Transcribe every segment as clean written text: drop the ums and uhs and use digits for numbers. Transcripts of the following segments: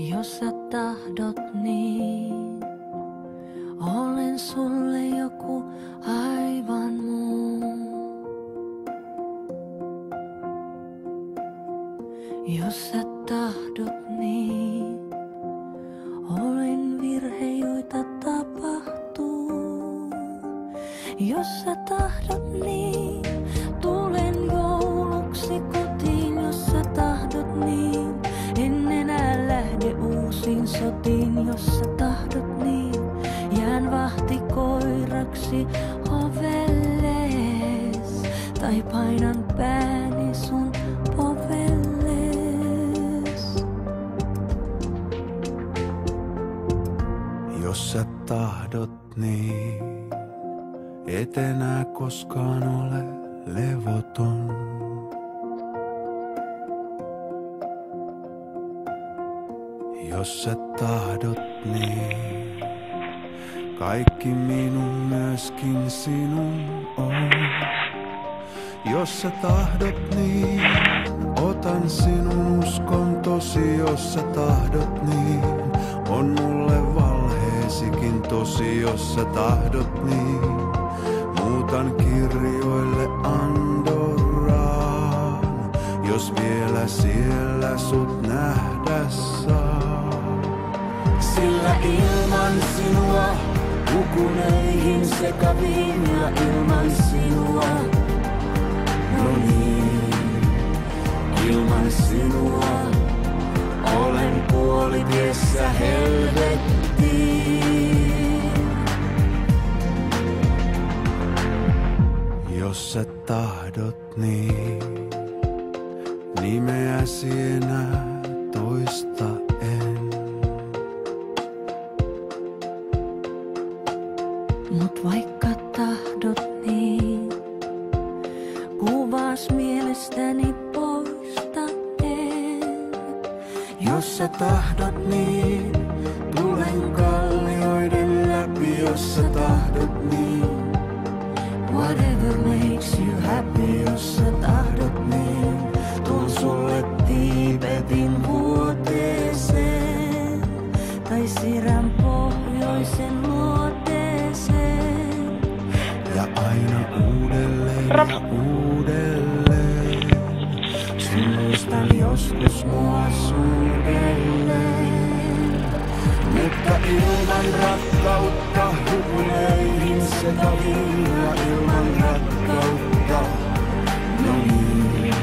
Jos sä tahdot niin, olen sulle joku aivan muu. Jos sä tahdot niin, olen virhe, joita tapahtuu. Jos sä tahdot niin, tulen jouluksi kotiin. Jos sä tahdot niin, en enää lähde uusiin sotiin. Jos sä tahdot niin, jään vahtikoiraksi ovelles. Tai painan pääni sun povelles. Jos sä tahdot niin, et enää koskaan ole levoton. Jos sä tahdot niin, kaikki minun myöskin sinun on. Jos sä tahdot niin, otan sinun uskontosi. Jos sä tahdot niin, on mulle valheesikin tosi. Jos sä tahdot niin, muutan kirjoille Andorraan. Jos vielä siellä sut nähdä saa. Sillä ilman sinua hukuneihin sekaviin ja ilman sinua, no niin, ilman sinua olen puolitiessä helvettiin. Jos sä tahdot niin, nimeäsi enää toista en. Mut vaikka tahdot niin, kuvas mielestäni poista en. Jos sä tahdot niin, tulen kallioiden läpi. Jos sä tahdot niin, Whatever makes you happy. Jos sä tahdot niin, tuon sulle Tiibetin vuoteeseen. Tai Sirän pohjoisen luoteeseen. ja aina uudelleen ja uudelleen. Sun muistan joskus mua suudelleen. Mutta ilman rakkautta hukuleihin sekaviin ja ilman rakkautta, no niin,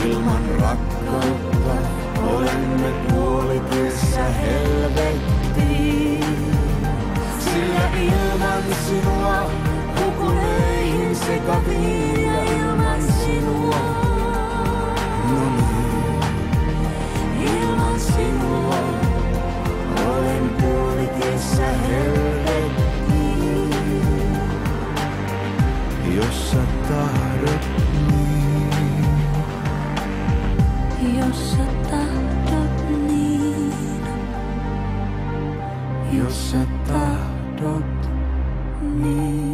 ilman rakkautta olemme puolitiessä helvettiin. Sillä ilman sinua hukuleihin sekaviin ja ilman sinua, no niin, Ilman sinua olen puolitiessä helvettiin. Jos sä tahdot niin, jos sä tahdot niin, jos sä tahdot niin.